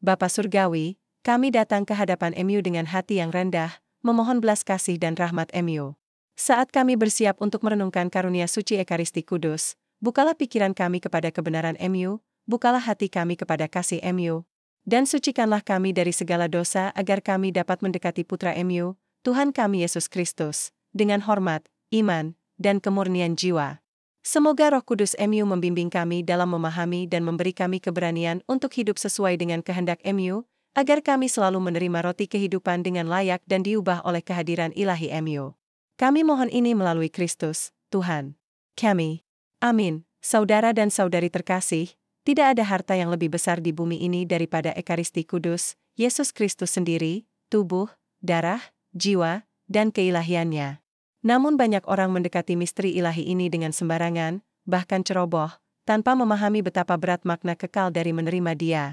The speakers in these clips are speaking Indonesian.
Bapa Surgawi, kami datang ke hadapan MU dengan hati yang rendah, memohon belas kasih dan rahmat MU. Saat kami bersiap untuk merenungkan karunia suci Ekaristi Kudus, bukalah pikiran kami kepada kebenaran MU, bukalah hati kami kepada kasih MU, dan sucikanlah kami dari segala dosa agar kami dapat mendekati Putra MU, Tuhan kami Yesus Kristus, dengan hormat, iman, dan kemurnian jiwa. Semoga Roh Kudus MU membimbing kami dalam memahami dan memberi kami keberanian untuk hidup sesuai dengan kehendak MU, agar kami selalu menerima roti kehidupan dengan layak dan diubah oleh kehadiran ilahi MU. Kami mohon ini melalui Kristus, Tuhan kami. Amin. Saudara dan saudari terkasih, tidak ada harta yang lebih besar di bumi ini daripada Ekaristi Kudus, Yesus Kristus sendiri, tubuh, darah, jiwa, dan keilahiannya. Namun banyak orang mendekati misteri ilahi ini dengan sembarangan, bahkan ceroboh, tanpa memahami betapa berat makna kekal dari menerima Dia.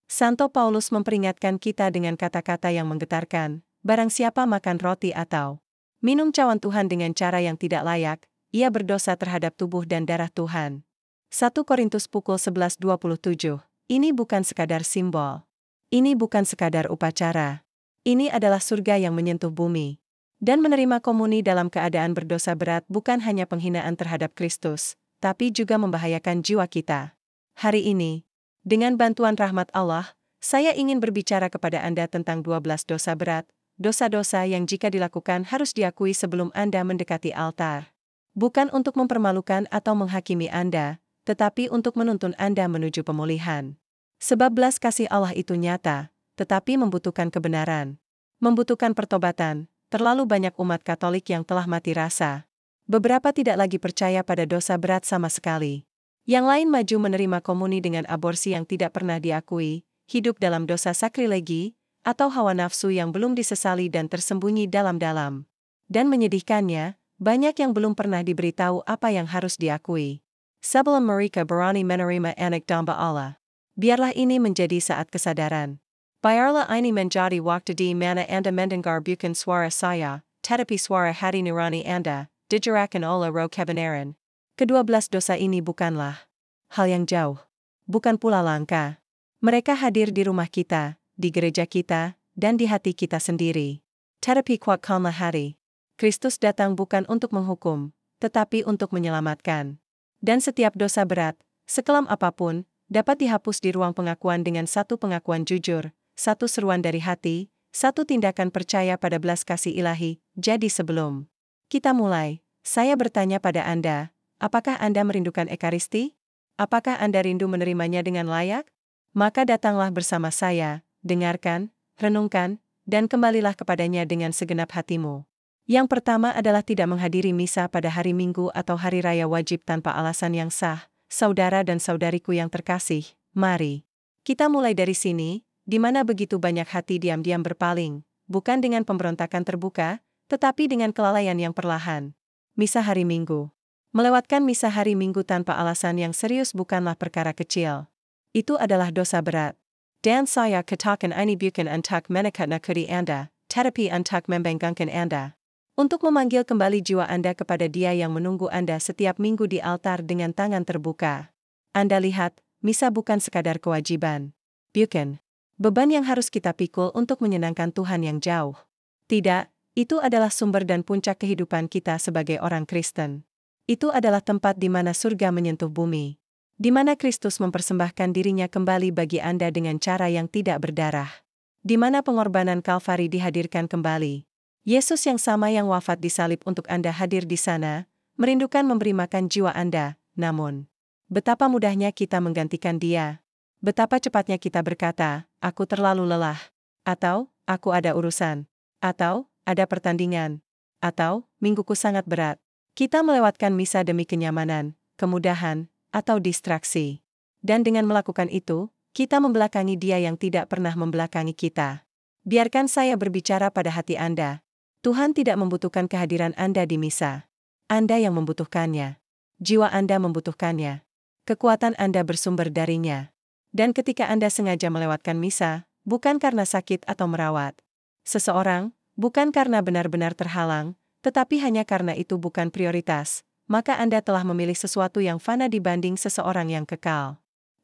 Santo Paulus memperingatkan kita dengan kata-kata yang menggetarkan, barang siapa makan roti atau minum cawan Tuhan dengan cara yang tidak layak, ia berdosa terhadap tubuh dan darah Tuhan. 1 Korintus pukul 11:27. Ini bukan sekadar simbol. Ini bukan sekadar upacara. Ini adalah surga yang menyentuh bumi. Dan menerima komuni dalam keadaan berdosa berat bukan hanya penghinaan terhadap Kristus, tapi juga membahayakan jiwa kita. Hari ini, dengan bantuan rahmat Allah, saya ingin berbicara kepada Anda tentang 12 dosa berat, dosa-dosa yang jika dilakukan harus diakui sebelum Anda mendekati altar. Bukan untuk mempermalukan atau menghakimi Anda, tetapi untuk menuntun Anda menuju pemulihan. Sebab belas kasih Allah itu nyata, tetapi membutuhkan kebenaran. Membutuhkan pertobatan. Terlalu banyak umat Katolik yang telah mati rasa. Beberapa tidak lagi percaya pada dosa berat sama sekali. Yang lain maju menerima komuni dengan aborsi yang tidak pernah diakui, hidup dalam dosa sakrilegi, atau hawa nafsu yang belum disesali dan tersembunyi dalam-dalam. Dan menyedihkannya, banyak yang belum pernah diberitahu apa yang harus diakui. Sebelum mereka berani menerima anak domba Allah, biarlah ini menjadi saat kesadaran. Biarlah ini menjadi waktu di mana Anda mendengar bukan suara saya, tetapi suara hati nurani Anda, digerakkan oleh roh kebenaran. Ke-12 dosa ini bukanlah hal yang jauh. Bukan pula langka. Mereka hadir di rumah kita, di gereja kita, dan di hati kita sendiri. Tetapi kuatkanlah hati. Kristus datang bukan untuk menghukum, tetapi untuk menyelamatkan. Dan setiap dosa berat, sekelam apapun, dapat dihapus di ruang pengakuan dengan satu pengakuan jujur, satu seruan dari hati, satu tindakan percaya pada belas kasih ilahi. Jadi sebelum kita mulai, saya bertanya pada Anda, apakah Anda merindukan Ekaristi? Apakah Anda rindu menerimanya dengan layak? Maka datanglah bersama saya, dengarkan, renungkan, dan kembalilah kepadanya dengan segenap hatimu. Yang pertama adalah tidak menghadiri misa pada hari Minggu atau hari raya wajib tanpa alasan yang sah. Saudara dan saudariku yang terkasih, mari kita mulai dari sini, di mana begitu banyak hati diam-diam berpaling, bukan dengan pemberontakan terbuka, tetapi dengan kelalaian yang perlahan. Misa hari Minggu. Melewatkan misa hari Minggu tanpa alasan yang serius bukanlah perkara kecil. Itu adalah dosa berat. Dan saya katakan ini bukan untuk menakut-nakuti Anda, tetapi untuk membangunkan Anda. Untuk memanggil kembali jiwa Anda kepada Dia yang menunggu Anda setiap minggu di altar dengan tangan terbuka. Anda lihat, misa bukan sekadar kewajiban. Bukan beban yang harus kita pikul untuk menyenangkan Tuhan yang jauh. Tidak, itu adalah sumber dan puncak kehidupan kita sebagai orang Kristen. Itu adalah tempat di mana surga menyentuh bumi. Di mana Kristus mempersembahkan dirinya kembali bagi Anda dengan cara yang tidak berdarah. Di mana pengorbanan Kalvari dihadirkan kembali. Yesus yang sama yang wafat di salib untuk Anda hadir di sana, merindukan memberi makan jiwa Anda, namun betapa mudahnya kita menggantikan Dia. Betapa cepatnya kita berkata, aku terlalu lelah, atau aku ada urusan, atau ada pertandingan, atau mingguku sangat berat. Kita melewatkan misa demi kenyamanan, kemudahan, atau distraksi. Dan dengan melakukan itu, kita membelakangi Dia yang tidak pernah membelakangi kita. Biarkan saya berbicara pada hati Anda. Tuhan tidak membutuhkan kehadiran Anda di misa. Anda yang membutuhkannya. Jiwa Anda membutuhkannya. Kekuatan Anda bersumber darinya. Dan ketika Anda sengaja melewatkan misa, bukan karena sakit atau merawat seseorang, bukan karena benar-benar terhalang, tetapi hanya karena itu bukan prioritas, maka Anda telah memilih sesuatu yang fana dibanding seseorang yang kekal.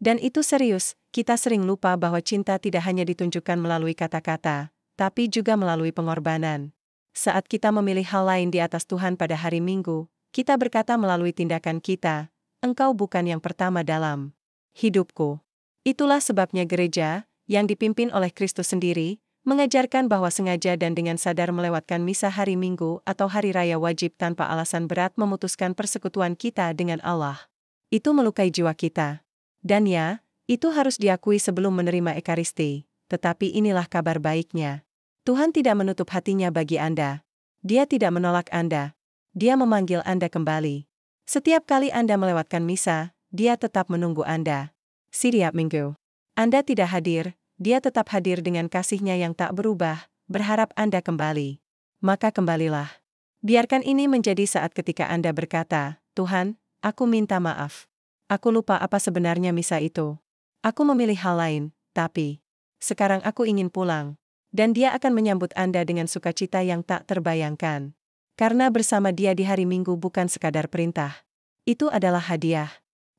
Dan itu serius, kita sering lupa bahwa cinta tidak hanya ditunjukkan melalui kata-kata, tapi juga melalui pengorbanan. Saat kita memilih hal lain di atas Tuhan pada hari Minggu, kita berkata melalui tindakan kita, "Engkau bukan yang pertama dalam hidupku." Itulah sebabnya gereja, yang dipimpin oleh Kristus sendiri, mengajarkan bahwa sengaja dan dengan sadar melewatkan misa hari Minggu atau hari raya wajib tanpa alasan berat memutuskan persekutuan kita dengan Allah. Itu melukai jiwa kita. Dan ya, itu harus diakui sebelum menerima Ekaristi, tetapi inilah kabar baiknya. Tuhan tidak menutup hatinya bagi Anda. Dia tidak menolak Anda. Dia memanggil Anda kembali. Setiap kali Anda melewatkan misa, Dia tetap menunggu Anda. Setiap minggu Anda tidak hadir, Dia tetap hadir dengan kasih-Nya yang tak berubah, berharap Anda kembali. Maka kembalilah. Biarkan ini menjadi saat ketika Anda berkata, "Tuhan, aku minta maaf. Aku lupa apa sebenarnya misa itu. Aku memilih hal lain, tapi sekarang aku ingin pulang." Dan Dia akan menyambut Anda dengan sukacita yang tak terbayangkan. Karena bersama Dia di hari Minggu bukan sekadar perintah. Itu adalah hadiah.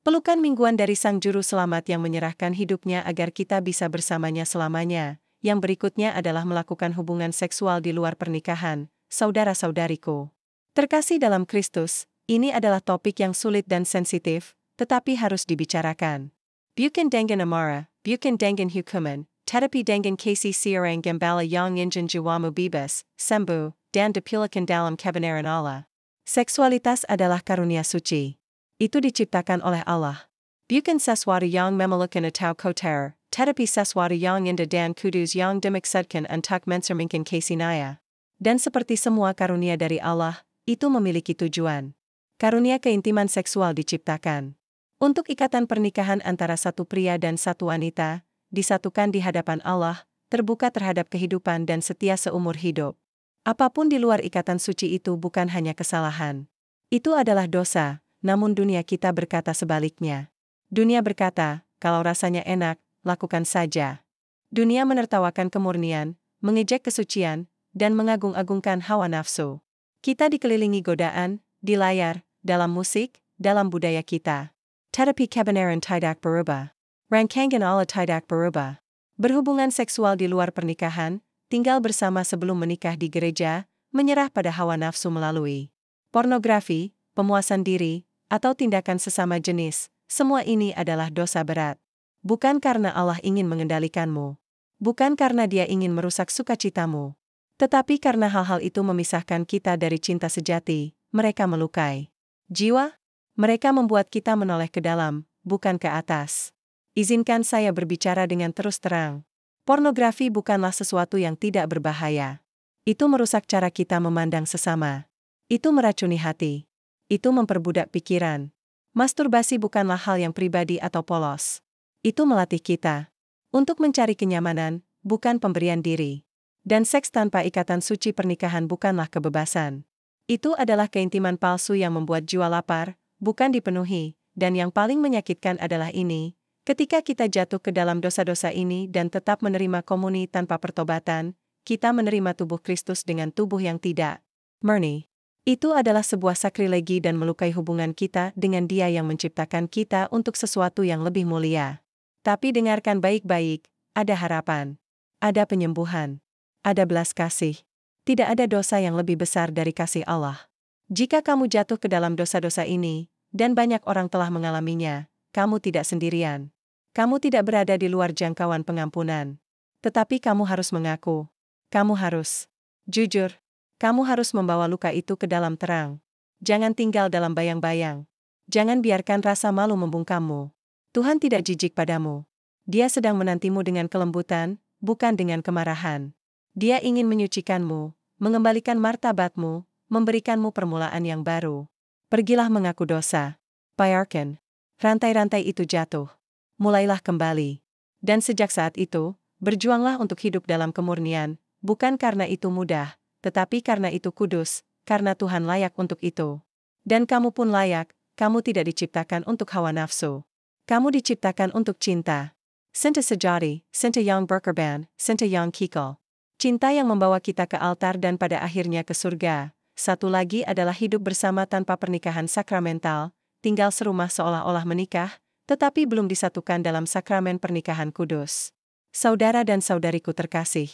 Pelukan mingguan dari Sang Juru Selamat yang menyerahkan hidupnya agar kita bisa bersamanya selamanya. Yang berikutnya adalah melakukan hubungan seksual di luar pernikahan, saudara-saudariku. Terkasih dalam Kristus, ini adalah topik yang sulit dan sensitif, tetapi harus dibicarakan. Bukan dengan amarah, bukan dengan hukuman, tetapi dengan kasih sayang gembala yang ingin jiwamu bebas, sembuh, dan dipulihkan dalam kebenaran Allah. Seksualitas adalah karunia suci. Itu diciptakan oleh Allah. Bukan sesuatu yang memelukan atau kotor, tetapi sesuatu yang indah dan kudus yang dimaksudkan untuk mencerminkan kasih-Nya. Dan seperti semua karunia dari Allah, itu memiliki tujuan. Karunia keintiman seksual diciptakan untuk ikatan pernikahan antara satu pria dan satu wanita, disatukan di hadapan Allah, terbuka terhadap kehidupan dan setia seumur hidup. Apapun di luar ikatan suci itu bukan hanya kesalahan. Itu adalah dosa, namun dunia kita berkata sebaliknya. Dunia berkata, kalau rasanya enak, lakukan saja. Dunia menertawakan kemurnian, mengejek kesucian, dan mengagung-agungkan hawa nafsu. Kita dikelilingi godaan, di layar, dalam musik, dalam budaya kita. Tetapi kebenaran tidak berubah. Rangkaian Allah tidak berubah. Berhubungan seksual di luar pernikahan, tinggal bersama sebelum menikah di gereja, menyerah pada hawa nafsu melalui pornografi, pemuasan diri, atau tindakan sesama jenis, semua ini adalah dosa berat. Bukan karena Allah ingin mengendalikanmu. Bukan karena Dia ingin merusak sukacitamu. Tetapi karena hal-hal itu memisahkan kita dari cinta sejati, mereka melukai jiwa. Mereka membuat kita menoleh ke dalam, bukan ke atas. Izinkan saya berbicara dengan terus terang. Pornografi bukanlah sesuatu yang tidak berbahaya. Itu merusak cara kita memandang sesama. Itu meracuni hati. Itu memperbudak pikiran. Masturbasi bukanlah hal yang pribadi atau polos. Itu melatih kita untuk mencari kenyamanan, bukan pemberian diri. Dan seks tanpa ikatan suci pernikahan bukanlah kebebasan. Itu adalah keintiman palsu yang membuat jiwa lapar, bukan dipenuhi, dan yang paling menyakitkan adalah ini. Ketika kita jatuh ke dalam dosa-dosa ini dan tetap menerima komuni tanpa pertobatan, kita menerima tubuh Kristus dengan tubuh yang tidak murni. Itu adalah sebuah sakrilegi dan melukai hubungan kita dengan Dia yang menciptakan kita untuk sesuatu yang lebih mulia. Tapi dengarkan baik-baik, ada harapan. Ada penyembuhan. Ada belas kasih. Tidak ada dosa yang lebih besar dari kasih Allah. Jika kamu jatuh ke dalam dosa-dosa ini, dan banyak orang telah mengalaminya, kamu tidak sendirian. Kamu tidak berada di luar jangkauan pengampunan. Tetapi kamu harus mengaku. Kamu harus jujur. Kamu harus membawa luka itu ke dalam terang. Jangan tinggal dalam bayang-bayang. Jangan biarkan rasa malu membungkammu. Tuhan tidak jijik padamu. Dia sedang menantimu dengan kelembutan, bukan dengan kemarahan. Dia ingin menyucikanmu, mengembalikan martabatmu, memberikanmu permulaan yang baru. Pergilah mengaku dosa. Biarkan rantai-rantai itu jatuh. Mulailah kembali. Dan sejak saat itu, berjuanglah untuk hidup dalam kemurnian, bukan karena itu mudah, tetapi karena itu kudus, karena Tuhan layak untuk itu. Dan kamu pun layak, kamu tidak diciptakan untuk hawa nafsu. Kamu diciptakan untuk cinta. Cinta sejati, cinta yang berkorban, cinta yang kekal. Cinta yang membawa kita ke altar dan pada akhirnya ke surga. Satu lagi adalah hidup bersama tanpa pernikahan sakramental, tinggal serumah seolah-olah menikah, tetapi belum disatukan dalam sakramen pernikahan kudus. Saudara dan saudariku terkasih,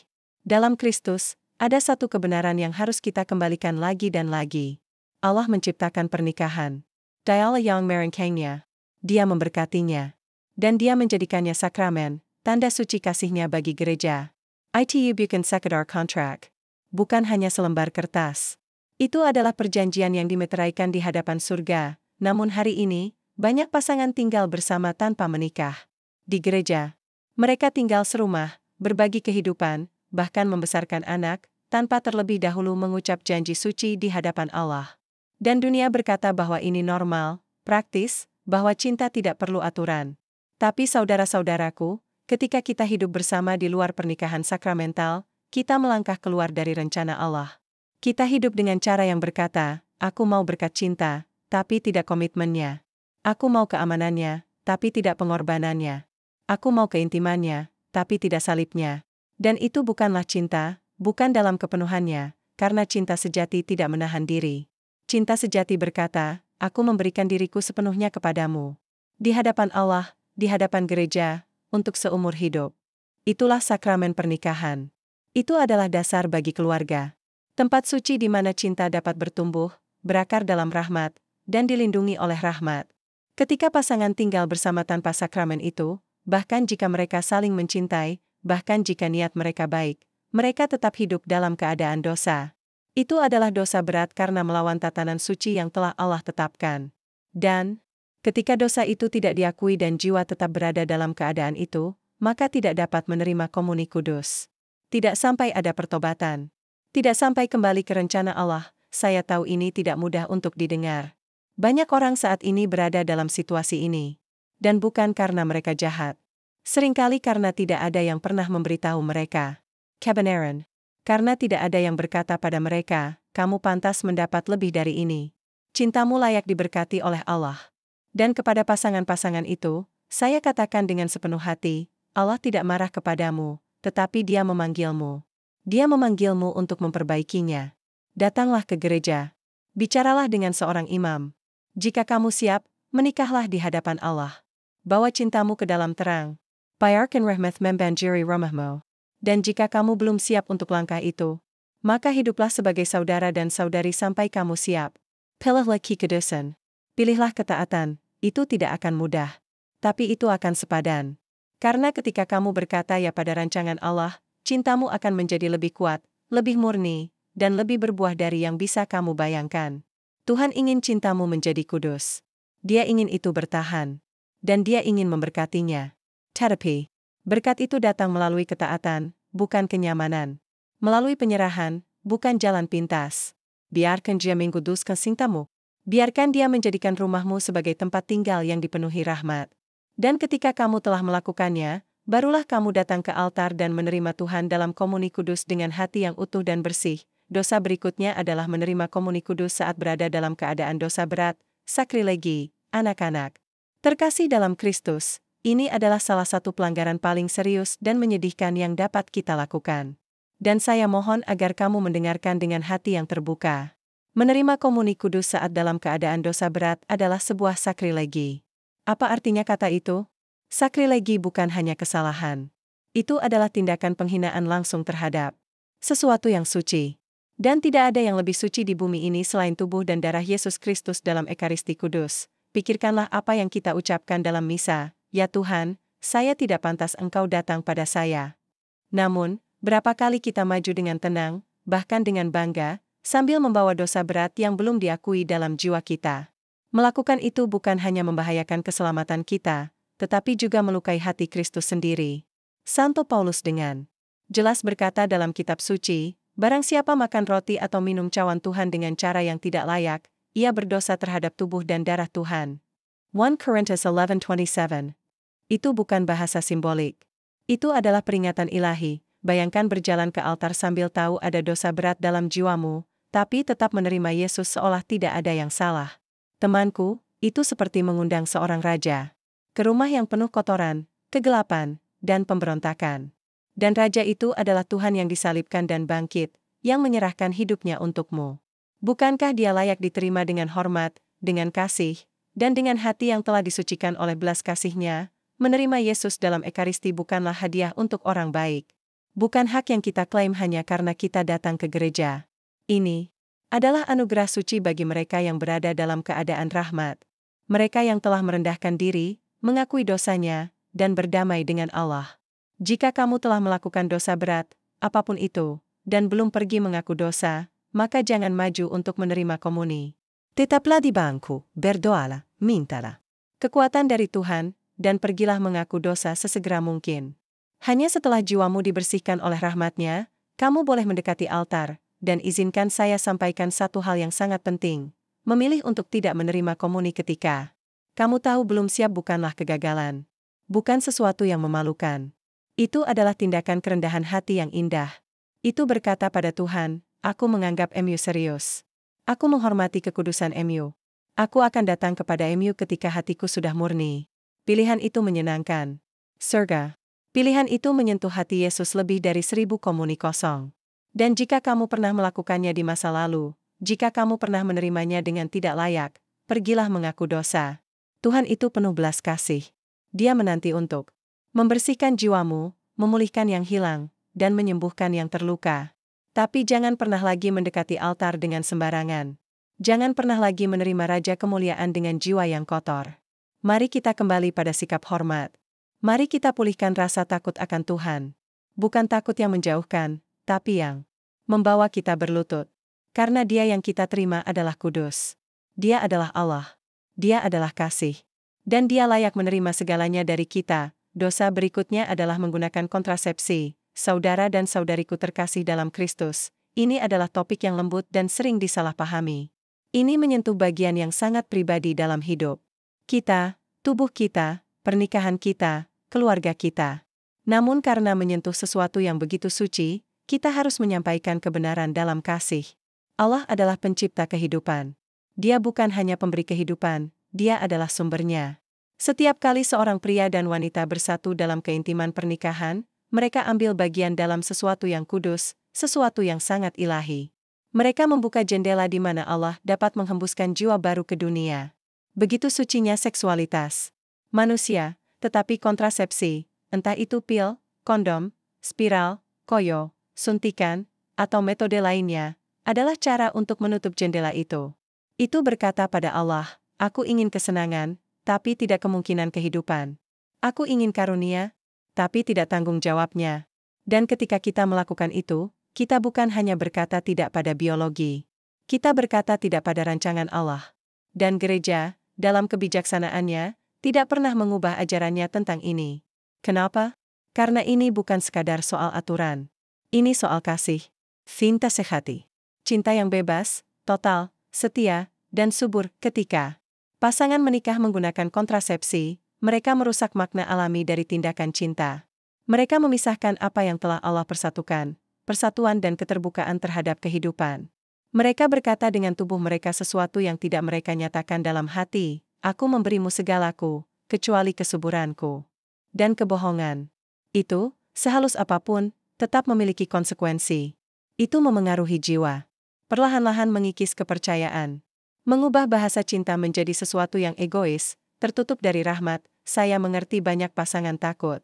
dalam Kristus, ada satu kebenaran yang harus kita kembalikan lagi dan lagi. Allah menciptakan pernikahan. Dialah yang merangkainya. Dia memberkatinya. Dan dia menjadikannya sakramen, tanda suci kasihnya bagi gereja. Itu bukan sekadar kontrak. Bukan hanya selembar kertas. Itu adalah perjanjian yang dimeteraikan di hadapan surga. Namun hari ini, banyak pasangan tinggal bersama tanpa menikah. Di gereja, mereka tinggal serumah, berbagi kehidupan, bahkan membesarkan anak, tanpa terlebih dahulu mengucap janji suci di hadapan Allah. Dan dunia berkata bahwa ini normal, praktis, bahwa cinta tidak perlu aturan. Tapi saudara-saudaraku, ketika kita hidup bersama di luar pernikahan sakramental, kita melangkah keluar dari rencana Allah. Kita hidup dengan cara yang berkata, aku mau berkat cinta, tapi tidak komitmennya. Aku mau keamanannya, tapi tidak pengorbanannya. Aku mau keintimannya, tapi tidak salibnya. Dan itu bukanlah cinta, bukan dalam kepenuhannya, karena cinta sejati tidak menahan diri. Cinta sejati berkata, aku memberikan diriku sepenuhnya kepadamu. Di hadapan Allah, di hadapan gereja, untuk seumur hidup. Itulah sakramen pernikahan. Itu adalah dasar bagi keluarga. Tempat suci di mana cinta dapat bertumbuh, berakar dalam rahmat, dan dilindungi oleh rahmat. Ketika pasangan tinggal bersama tanpa sakramen itu, bahkan jika mereka saling mencintai, bahkan jika niat mereka baik, mereka tetap hidup dalam keadaan dosa. Itu adalah dosa berat karena melawan tatanan suci yang telah Allah tetapkan. Dan, ketika dosa itu tidak diakui dan jiwa tetap berada dalam keadaan itu, maka tidak dapat menerima komuni kudus. Tidak sampai ada pertobatan. Tidak sampai kembali ke rencana Allah. Saya tahu ini tidak mudah untuk didengar. Banyak orang saat ini berada dalam situasi ini. Dan bukan karena mereka jahat. Seringkali karena tidak ada yang pernah memberitahu mereka. Kebenaran. Karena tidak ada yang berkata pada mereka, kamu pantas mendapat lebih dari ini. Cintamu layak diberkati oleh Allah. Dan kepada pasangan-pasangan itu, saya katakan dengan sepenuh hati, Allah tidak marah kepadamu, tetapi Dia memanggilmu. Dia memanggilmu untuk memperbaikinya. Datanglah ke gereja. Bicaralah dengan seorang imam. Jika kamu siap, menikahlah di hadapan Allah. Bawa cintamu ke dalam terang. Biarkan rahmat membanjiri rumahmu. Dan jika kamu belum siap untuk langkah itu, maka hiduplah sebagai saudara dan saudari sampai kamu siap. Pilihlah kekudusan. Pilihlah ketaatan. Itu tidak akan mudah. Tapi itu akan sepadan. Karena ketika kamu berkata ya pada rancangan Allah, cintamu akan menjadi lebih kuat, lebih murni, dan lebih berbuah dari yang bisa kamu bayangkan. Tuhan ingin cintamu menjadi kudus. Dia ingin itu bertahan. Dan Dia ingin memberkatinya. Tetapi, berkat itu datang melalui ketaatan, bukan kenyamanan. Melalui penyerahan, bukan jalan pintas. Biarkan Dia menguduskan cintamu. Biarkan Dia menjadikan rumahmu sebagai tempat tinggal yang dipenuhi rahmat. Dan ketika kamu telah melakukannya, barulah kamu datang ke altar dan menerima Tuhan dalam komuni kudus dengan hati yang utuh dan bersih. Dosa berikutnya adalah menerima komuni kudus saat berada dalam keadaan dosa berat, sakrilegi, anak-anak. Terkasih dalam Kristus, ini adalah salah satu pelanggaran paling serius dan menyedihkan yang dapat kita lakukan. Dan saya mohon agar kamu mendengarkan dengan hati yang terbuka. Menerima komuni kudus saat dalam keadaan dosa berat adalah sebuah sakrilegi. Apa artinya kata itu? Sakrilegi bukan hanya kesalahan. Itu adalah tindakan penghinaan langsung terhadap sesuatu yang suci. Dan tidak ada yang lebih suci di bumi ini selain tubuh dan darah Yesus Kristus dalam Ekaristi Kudus. Pikirkanlah apa yang kita ucapkan dalam misa, ya Tuhan, saya tidak pantas Engkau datang pada saya. Namun, berapa kali kita maju dengan tenang, bahkan dengan bangga, sambil membawa dosa berat yang belum diakui dalam jiwa kita. Melakukan itu bukan hanya membahayakan keselamatan kita, tetapi juga melukai hati Kristus sendiri. Santo Paulus dengan jelas berkata dalam kitab suci, barang siapa makan roti atau minum cawan Tuhan dengan cara yang tidak layak, ia berdosa terhadap tubuh dan darah Tuhan. 1 Korintus 11:27. Itu bukan bahasa simbolik. Itu adalah peringatan ilahi. Bayangkan berjalan ke altar sambil tahu ada dosa berat dalam jiwamu, tapi tetap menerima Yesus seolah tidak ada yang salah. Temanku, itu seperti mengundang seorang raja ke rumah yang penuh kotoran, kegelapan, dan pemberontakan. Dan raja itu adalah Tuhan yang disalibkan dan bangkit, yang menyerahkan hidupnya untukmu. Bukankah Dia layak diterima dengan hormat, dengan kasih, dan dengan hati yang telah disucikan oleh belas kasih-Nya, menerima Yesus dalam Ekaristi bukanlah hadiah untuk orang baik. Bukan hak yang kita klaim hanya karena kita datang ke gereja. Ini adalah anugerah suci bagi mereka yang berada dalam keadaan rahmat. Mereka yang telah merendahkan diri, mengakui dosanya, dan berdamai dengan Allah. Jika kamu telah melakukan dosa berat, apapun itu, dan belum pergi mengaku dosa, maka jangan maju untuk menerima komuni. Tetaplah di bangku, berdoalah, mintalah kekuatan dari Tuhan, dan pergilah mengaku dosa sesegera mungkin. Hanya setelah jiwamu dibersihkan oleh rahmat-Nya, kamu boleh mendekati altar, dan izinkan saya sampaikan satu hal yang sangat penting. Memilih untuk tidak menerima komuni ketika kamu tahu belum siap bukanlah kegagalan. Bukan sesuatu yang memalukan. Itu adalah tindakan kerendahan hati yang indah. Itu berkata pada Tuhan, aku menganggap MU serius. Aku menghormati kekudusan MU. Aku akan datang kepada MU ketika hatiku sudah murni. Pilihan itu menyenangkan. Surga. Pilihan itu menyentuh hati Yesus lebih dari 1000 komuni kosong. Dan jika kamu pernah melakukannya di masa lalu, jika kamu pernah menerimanya dengan tidak layak, pergilah mengaku dosa. Tuhan itu penuh belas kasih. Dia menanti untuk membersihkan jiwamu, memulihkan yang hilang, dan menyembuhkan yang terluka. Tapi jangan pernah lagi mendekati altar dengan sembarangan. Jangan pernah lagi menerima Raja Kemuliaan dengan jiwa yang kotor. Mari kita kembali pada sikap hormat. Mari kita pulihkan rasa takut akan Tuhan. Bukan takut yang menjauhkan, tapi yang membawa kita berlutut. Karena Dia yang kita terima adalah kudus. Dia adalah Allah. Dia adalah kasih. Dan Dia layak menerima segalanya dari kita. Dosa berikutnya adalah menggunakan kontrasepsi. Saudara dan saudariku terkasih dalam Kristus, ini adalah topik yang lembut dan sering disalahpahami. Ini menyentuh bagian yang sangat pribadi dalam hidup kita, tubuh kita, pernikahan kita, keluarga kita. Namun karena menyentuh sesuatu yang begitu suci, kita harus menyampaikan kebenaran dalam kasih. Allah adalah pencipta kehidupan. Dia bukan hanya pemberi kehidupan, Dia adalah sumbernya. Setiap kali seorang pria dan wanita bersatu dalam keintiman pernikahan, mereka ambil bagian dalam sesuatu yang kudus, sesuatu yang sangat ilahi. Mereka membuka jendela di mana Allah dapat menghembuskan jiwa baru ke dunia. Begitu sucinya seksualitas manusia, tetapi kontrasepsi, entah itu pil, kondom, spiral, koyo, suntikan, atau metode lainnya, adalah cara untuk menutup jendela itu. Itu berkata pada Allah, aku ingin kesenangan, tapi tidak kemungkinan kehidupan. Aku ingin karunia, tapi tidak tanggung jawabnya. Dan ketika kita melakukan itu, kita bukan hanya berkata tidak pada biologi. Kita berkata tidak pada rancangan Allah. Dan gereja, dalam kebijaksanaannya, tidak pernah mengubah ajarannya tentang ini. Kenapa? Karena ini bukan sekadar soal aturan. Ini soal kasih. Cinta sejati. Cinta yang bebas, total, setia, dan subur. Ketika pasangan menikah menggunakan kontrasepsi, mereka merusak makna alami dari tindakan cinta. Mereka memisahkan apa yang telah Allah persatukan, persatuan dan keterbukaan terhadap kehidupan. Mereka berkata dengan tubuh mereka sesuatu yang tidak mereka nyatakan dalam hati, aku memberimu segalaku, kecuali kesuburanku. Dan kebohongan itu, sehalus apapun, tetap memiliki konsekuensi. Itu memengaruhi jiwa. Perlahan-lahan mengikis kepercayaan. Mengubah bahasa cinta menjadi sesuatu yang egois, tertutup dari rahmat. Saya mengerti banyak pasangan takut.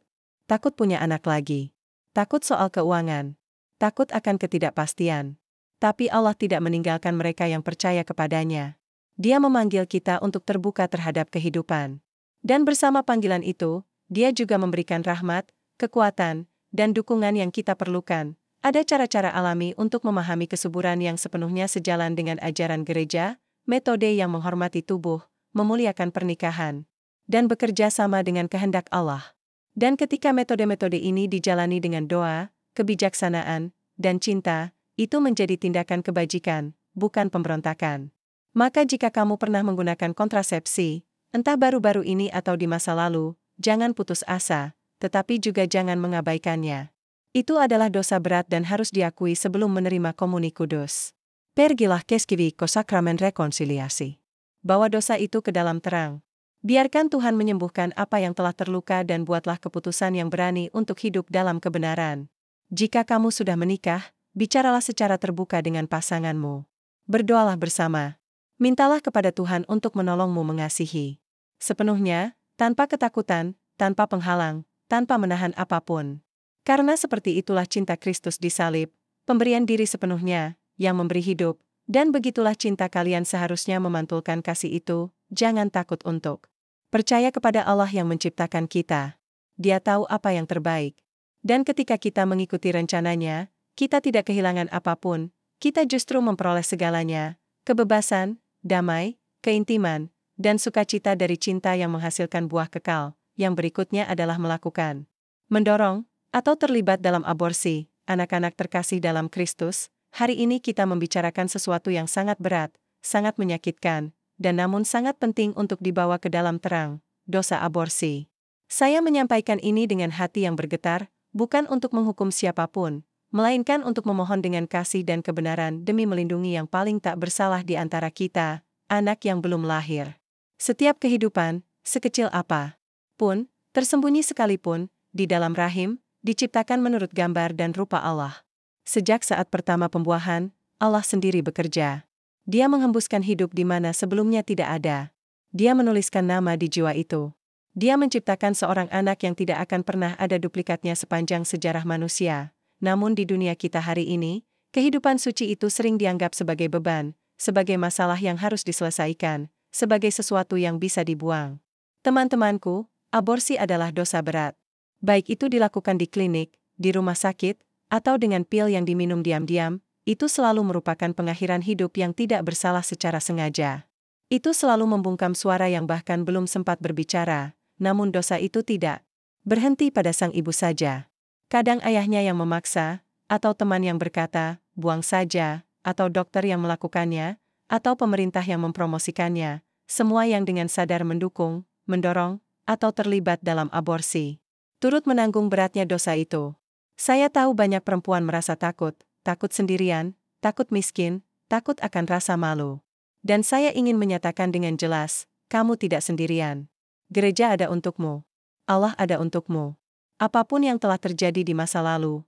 Takut punya anak lagi. Takut soal keuangan. Takut akan ketidakpastian. Tapi Allah tidak meninggalkan mereka yang percaya kepadanya. Dia memanggil kita untuk terbuka terhadap kehidupan. Dan bersama panggilan itu, Dia juga memberikan rahmat, kekuatan, dan dukungan yang kita perlukan. Ada cara-cara alami untuk memahami kesuburan yang sepenuhnya sejalan dengan ajaran gereja, metode yang menghormati tubuh, memuliakan pernikahan, dan bekerja sama dengan kehendak Allah. Dan ketika metode-metode ini dijalani dengan doa, kebijaksanaan, dan cinta, itu menjadi tindakan kebajikan, bukan pemberontakan. Maka jika kamu pernah menggunakan kontrasepsi, entah baru-baru ini atau di masa lalu, jangan putus asa, tetapi juga jangan mengabaikannya. Itu adalah dosa berat dan harus diakui sebelum menerima komuni kudus. Pergilah keskivi ko sakramen rekonsiliasi. Bawa dosa itu ke dalam terang. Biarkan Tuhan menyembuhkan apa yang telah terluka dan buatlah keputusan yang berani untuk hidup dalam kebenaran. Jika kamu sudah menikah, bicaralah secara terbuka dengan pasanganmu. Berdoalah bersama. Mintalah kepada Tuhan untuk menolongmu mengasihi sepenuhnya, tanpa ketakutan, tanpa penghalang, tanpa menahan apapun. Karena seperti itulah cinta Kristus di salib, pemberian diri sepenuhnya, yang memberi hidup, dan begitulah cinta kalian seharusnya memantulkan kasih itu. Jangan takut untuk percaya kepada Allah yang menciptakan kita. Dia tahu apa yang terbaik. Dan ketika kita mengikuti rencananya, kita tidak kehilangan apapun, kita justru memperoleh segalanya, kebebasan, damai, keintiman, dan sukacita dari cinta yang menghasilkan buah kekal. Yang berikutnya adalah melakukan, mendorong, atau terlibat dalam aborsi. Anak-anak terkasih dalam Kristus, hari ini kita membicarakan sesuatu yang sangat berat, sangat menyakitkan, dan namun sangat penting untuk dibawa ke dalam terang, dosa aborsi. Saya menyampaikan ini dengan hati yang bergetar, bukan untuk menghukum siapapun, melainkan untuk memohon dengan kasih dan kebenaran demi melindungi yang paling tak bersalah di antara kita, anak yang belum lahir. Setiap kehidupan, sekecil apa pun, tersembunyi sekalipun, di dalam rahim, diciptakan menurut gambar dan rupa Allah. Sejak saat pertama pembuahan, Allah sendiri bekerja. Dia menghembuskan hidup di mana sebelumnya tidak ada. Dia menuliskan nama di jiwa itu. Dia menciptakan seorang anak yang tidak akan pernah ada duplikatnya sepanjang sejarah manusia. Namun di dunia kita hari ini, kehidupan suci itu sering dianggap sebagai beban, sebagai masalah yang harus diselesaikan, sebagai sesuatu yang bisa dibuang. Teman-temanku, aborsi adalah dosa berat. Baik itu dilakukan di klinik, di rumah sakit, atau dengan pil yang diminum diam-diam, itu selalu merupakan pengakhiran hidup yang tidak bersalah secara sengaja. Itu selalu membungkam suara yang bahkan belum sempat berbicara, namun dosa itu tidak berhenti pada sang ibu saja. Kadang ayahnya yang memaksa, atau teman yang berkata, buang saja, atau dokter yang melakukannya, atau pemerintah yang mempromosikannya, semua yang dengan sadar mendukung, mendorong, atau terlibat dalam aborsi. Turut menanggung beratnya dosa itu. Saya tahu banyak perempuan merasa takut, takut sendirian, takut miskin, takut akan rasa malu. Dan saya ingin menyatakan dengan jelas, kamu tidak sendirian. Gereja ada untukmu. Allah ada untukmu. Apapun yang telah terjadi di masa lalu,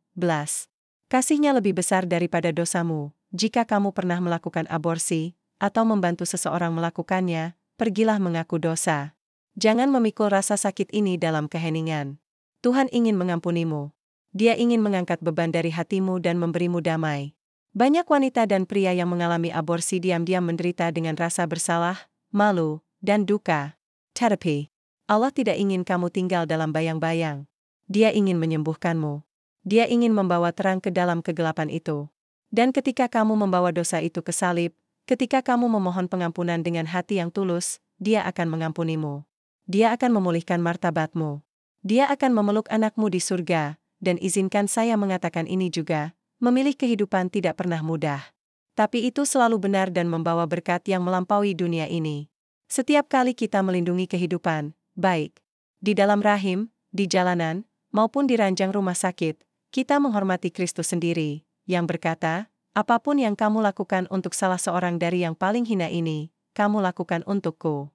kasih-Nya lebih besar daripada dosamu. Jika kamu pernah melakukan aborsi, atau membantu seseorang melakukannya, pergilah mengaku dosa. Jangan memikul rasa sakit ini dalam keheningan. Tuhan ingin mengampunimu. Dia ingin mengangkat beban dari hatimu dan memberimu damai. Banyak wanita dan pria yang mengalami aborsi diam-diam menderita dengan rasa bersalah, malu, dan duka. Terapi. Allah tidak ingin kamu tinggal dalam bayang-bayang. Dia ingin menyembuhkanmu. Dia ingin membawa terang ke dalam kegelapan itu. Dan ketika kamu membawa dosa itu ke salib, ketika kamu memohon pengampunan dengan hati yang tulus, Dia akan mengampunimu. Dia akan memulihkan martabatmu. Dia akan memeluk anakmu di surga, dan izinkan saya mengatakan ini juga, memilih kehidupan tidak pernah mudah. Tapi itu selalu benar dan membawa berkat yang melampaui dunia ini. Setiap kali kita melindungi kehidupan, baik di dalam rahim, di jalanan, maupun di ranjang rumah sakit, kita menghormati Kristus sendiri, yang berkata, apapun yang kamu lakukan untuk salah seorang dari yang paling hina ini, kamu lakukan untukku.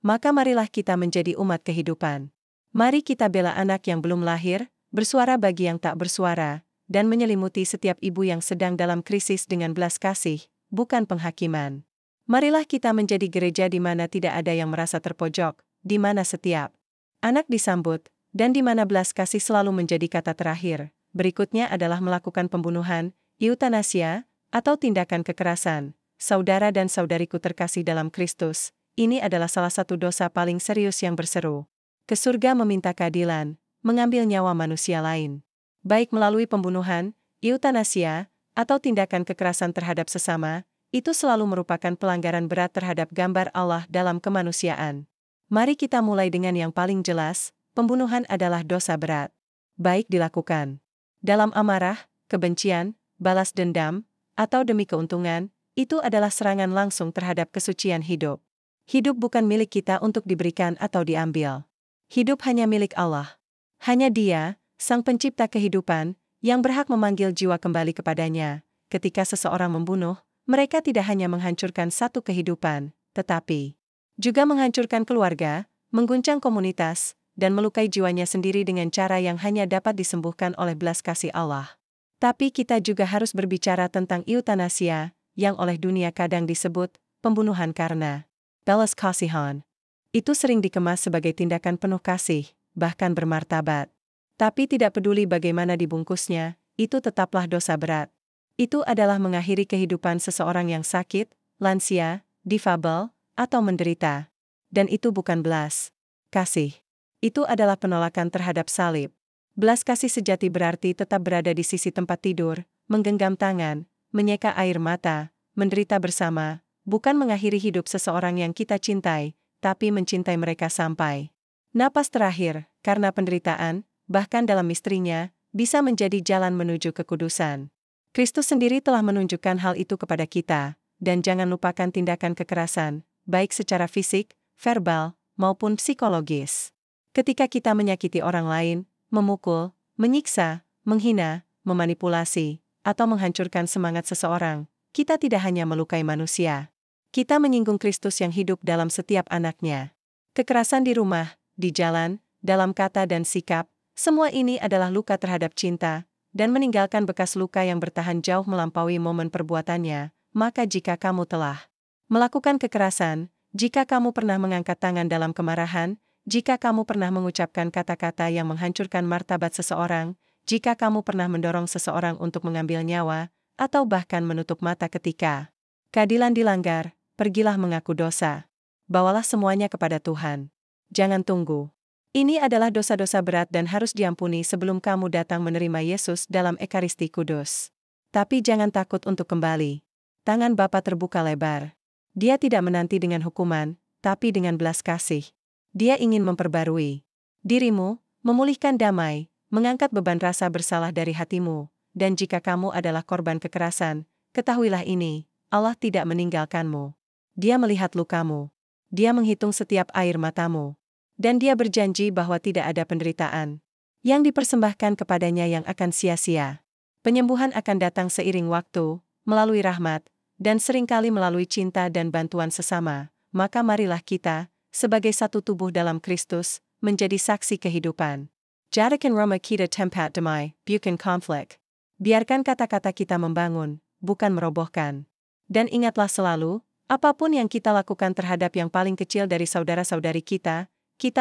Maka marilah kita menjadi umat kehidupan. Mari kita bela anak yang belum lahir, bersuara bagi yang tak bersuara, dan menyelimuti setiap ibu yang sedang dalam krisis dengan belas kasih, bukan penghakiman. Marilah kita menjadi gereja di mana tidak ada yang merasa terpojok, di mana setiap anak disambut, dan di mana belas kasih selalu menjadi kata terakhir. Berikutnya adalah melakukan pembunuhan, eutanasia, atau tindakan kekerasan. Saudara dan saudariku terkasih dalam Kristus, ini adalah salah satu dosa paling serius yang berseru ke surga meminta keadilan, mengambil nyawa manusia lain. Baik melalui pembunuhan, eutanasia, atau tindakan kekerasan terhadap sesama, itu selalu merupakan pelanggaran berat terhadap gambar Allah dalam kemanusiaan. Mari kita mulai dengan yang paling jelas. Pembunuhan adalah dosa berat. Baik dilakukan dalam amarah, kebencian, balas dendam, atau demi keuntungan, itu adalah serangan langsung terhadap kesucian hidup. Hidup bukan milik kita untuk diberikan atau diambil. Hidup hanya milik Allah. Hanya Dia, Sang Pencipta kehidupan, yang berhak memanggil jiwa kembali kepadanya. Ketika seseorang membunuh, mereka tidak hanya menghancurkan satu kehidupan, tetapi juga menghancurkan keluarga, mengguncang komunitas, dan melukai jiwanya sendiri dengan cara yang hanya dapat disembuhkan oleh belas kasih Allah. Tapi kita juga harus berbicara tentang eutanasia, yang oleh dunia kadang disebut pembunuhan karena belas kasihan. Itu sering dikemas sebagai tindakan penuh kasih, bahkan bermartabat. Tapi tidak peduli bagaimana dibungkusnya, itu tetaplah dosa berat. Itu adalah mengakhiri kehidupan seseorang yang sakit, lansia, difabel, atau menderita. Dan itu bukan belas kasih. Itu adalah penolakan terhadap salib. Belas kasih sejati berarti tetap berada di sisi tempat tidur, menggenggam tangan, menyeka air mata, menderita bersama, bukan mengakhiri hidup seseorang yang kita cintai, tapi mencintai mereka sampai napas terakhir, karena penderitaan, bahkan dalam misterinya, bisa menjadi jalan menuju kekudusan. Kristus sendiri telah menunjukkan hal itu kepada kita, dan jangan lupakan tindakan kekerasan, baik secara fisik, verbal, maupun psikologis. Ketika kita menyakiti orang lain, memukul, menyiksa, menghina, memanipulasi, atau menghancurkan semangat seseorang, kita tidak hanya melukai manusia. Kita menyinggung Kristus yang hidup dalam setiap anaknya. Kekerasan di rumah, di jalan, dalam kata dan sikap, semua ini adalah luka terhadap cinta, dan meninggalkan bekas luka yang bertahan jauh melampaui momen perbuatannya. Maka jika kamu telah melakukan kekerasan, jika kamu pernah mengangkat tangan dalam kemarahan, jika kamu pernah mengucapkan kata-kata yang menghancurkan martabat seseorang, jika kamu pernah mendorong seseorang untuk mengambil nyawa, atau bahkan menutup mata ketika keadilan dilanggar, pergilah mengaku dosa. Bawalah semuanya kepada Tuhan. Jangan tunggu. Ini adalah dosa-dosa berat dan harus diampuni sebelum kamu datang menerima Yesus dalam Ekaristi Kudus. Tapi jangan takut untuk kembali. Tangan Bapa terbuka lebar. Dia tidak menanti dengan hukuman, tapi dengan belas kasih. Dia ingin memperbarui dirimu, memulihkan damai, mengangkat beban rasa bersalah dari hatimu, dan jika kamu adalah korban kekerasan, ketahuilah ini, Allah tidak meninggalkanmu. Dia melihat lukamu. Dia menghitung setiap air matamu. Dan dia berjanji bahwa tidak ada penderitaan yang dipersembahkan kepadanya yang akan sia-sia. Penyembuhan akan datang seiring waktu, melalui rahmat, dan seringkali melalui cinta dan bantuan sesama. Maka marilah kita, sebagai satu tubuh dalam Kristus, menjadi saksi kehidupan. Jadikan rumah kita tempat damai, bukan konflik. Biarkan kata-kata kita membangun, bukan merobohkan. Dan ingatlah selalu, apapun yang kita lakukan terhadap yang paling kecil dari saudara-saudari kita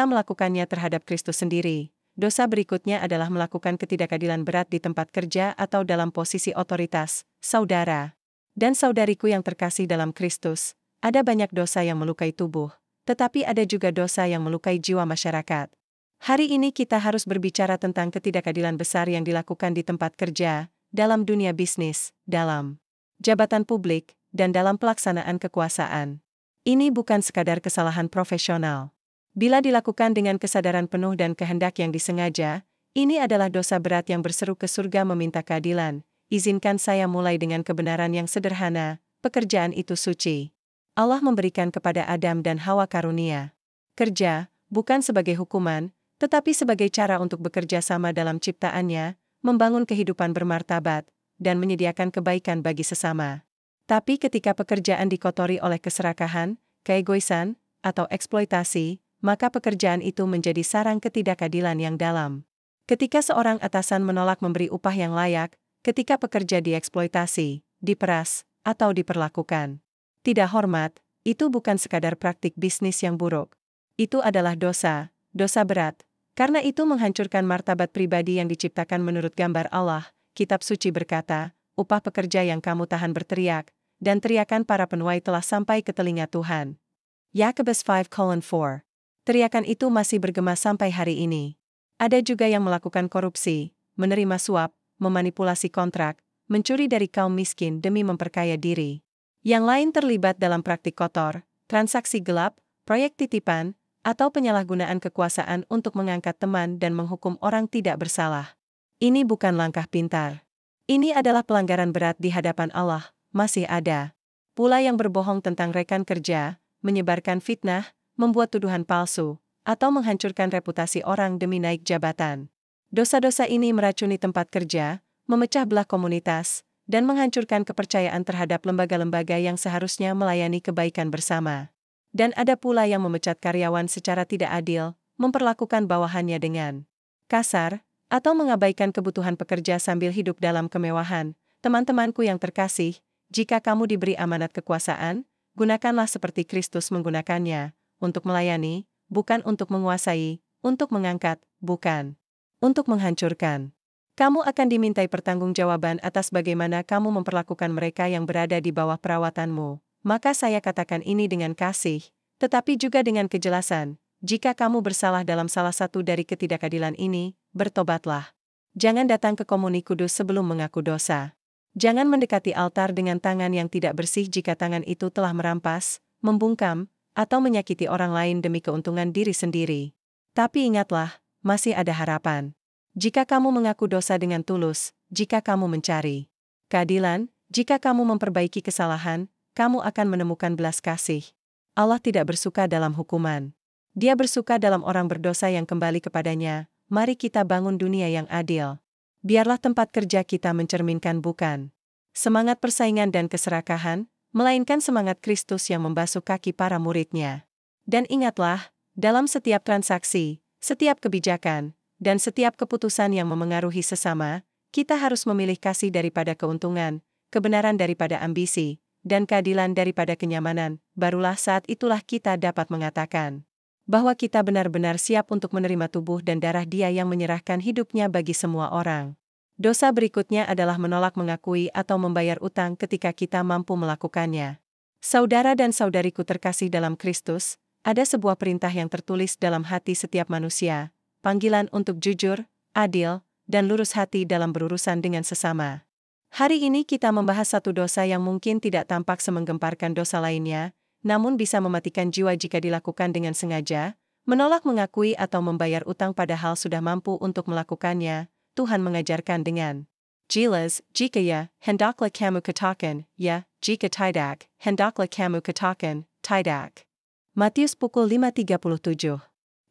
melakukannya terhadap Kristus sendiri. Dosa berikutnya adalah melakukan ketidakadilan berat di tempat kerja atau dalam posisi otoritas, saudara. Dan saudariku yang terkasih dalam Kristus, ada banyak dosa yang melukai tubuh, tetapi ada juga dosa yang melukai jiwa masyarakat. Hari ini kita harus berbicara tentang ketidakadilan besar yang dilakukan di tempat kerja, dalam dunia bisnis, dalam jabatan publik, dan dalam pelaksanaan kekuasaan. Ini bukan sekadar kesalahan profesional. Bila dilakukan dengan kesadaran penuh dan kehendak yang disengaja, ini adalah dosa berat yang berseru ke surga meminta keadilan. Izinkan saya mulai dengan kebenaran yang sederhana, pekerjaan itu suci. Allah memberikan kepada Adam dan Hawa karunia kerja, bukan sebagai hukuman, tetapi sebagai cara untuk bekerja sama dalam ciptaannya, membangun kehidupan bermartabat, dan menyediakan kebaikan bagi sesama. Tapi ketika pekerjaan dikotori oleh keserakahan, keegoisan, atau eksploitasi, maka pekerjaan itu menjadi sarang ketidakadilan yang dalam. Ketika seorang atasan menolak memberi upah yang layak, ketika pekerja dieksploitasi, diperas, atau diperlakukan tidak hormat, itu bukan sekadar praktik bisnis yang buruk. Itu adalah dosa, dosa berat. Karena itu menghancurkan martabat pribadi yang diciptakan menurut gambar Allah. Kitab suci berkata, upah pekerja yang kamu tahan berteriak, dan teriakan para penuai telah sampai ke telinga Tuhan. Yakobus 5:4. Teriakan itu masih bergema sampai hari ini. Ada juga yang melakukan korupsi, menerima suap, memanipulasi kontrak, mencuri dari kaum miskin demi memperkaya diri. Yang lain terlibat dalam praktik kotor, transaksi gelap, proyek titipan, atau penyalahgunaan kekuasaan untuk mengangkat teman dan menghukum orang tidak bersalah. Ini bukan langkah pintar. Ini adalah pelanggaran berat di hadapan Allah. Masih ada pula yang berbohong tentang rekan kerja, menyebarkan fitnah, membuat tuduhan palsu, atau menghancurkan reputasi orang demi naik jabatan. Dosa-dosa ini meracuni tempat kerja, memecah belah komunitas, dan menghancurkan kepercayaan terhadap lembaga-lembaga yang seharusnya melayani kebaikan bersama. Dan ada pula yang memecat karyawan secara tidak adil, memperlakukan bawahannya dengan kasar, atau mengabaikan kebutuhan pekerja sambil hidup dalam kemewahan. Teman-temanku yang terkasih, jika kamu diberi amanat kekuasaan, gunakanlah seperti Kristus menggunakannya, untuk melayani, bukan untuk menguasai, untuk mengangkat, bukan untuk menghancurkan. Kamu akan dimintai pertanggungjawaban atas bagaimana kamu memperlakukan mereka yang berada di bawah perawatanmu. Maka saya katakan ini dengan kasih, tetapi juga dengan kejelasan. Jika kamu bersalah dalam salah satu dari ketidakadilan ini, bertobatlah. Jangan datang ke komuni kudus sebelum mengaku dosa. Jangan mendekati altar dengan tangan yang tidak bersih jika tangan itu telah merampas, membungkam, atau menyakiti orang lain demi keuntungan diri sendiri. Tapi ingatlah, masih ada harapan. Jika kamu mengaku dosa dengan tulus, jika kamu mencari keadilan, jika kamu memperbaiki kesalahan, kamu akan menemukan belas kasih. Allah tidak bersuka dalam hukuman. Dia bersuka dalam orang berdosa yang kembali kepadanya. Mari kita bangun dunia yang adil. Biarlah tempat kerja kita mencerminkan bukan semangat persaingan dan keserakahan, melainkan semangat Kristus yang membasuh kaki para murid-Nya. Dan ingatlah, dalam setiap transaksi, setiap kebijakan, dan setiap keputusan yang memengaruhi sesama, kita harus memilih kasih daripada keuntungan, kebenaran daripada ambisi, dan keadilan daripada kenyamanan. Barulah saat itulah kita dapat mengatakan bahwa kita benar-benar siap untuk menerima tubuh dan darah Dia yang menyerahkan hidupnya bagi semua orang. Dosa berikutnya adalah menolak mengakui atau membayar utang ketika kita mampu melakukannya. Saudara dan saudariku terkasih dalam Kristus, ada sebuah perintah yang tertulis dalam hati setiap manusia, panggilan untuk jujur, adil, dan lurus hati dalam berurusan dengan sesama. Hari ini kita membahas satu dosa yang mungkin tidak tampak semenggemparkan dosa lainnya, namun bisa mematikan jiwa jika dilakukan dengan sengaja, menolak mengakui atau membayar utang padahal sudah mampu untuk melakukannya. Tuhan mengajarkan dengan jelas, jika ya, hendaklah kamu katakan, ya, jika tidak, hendaklah kamu katakan, tidak. Matius pukul 5.37.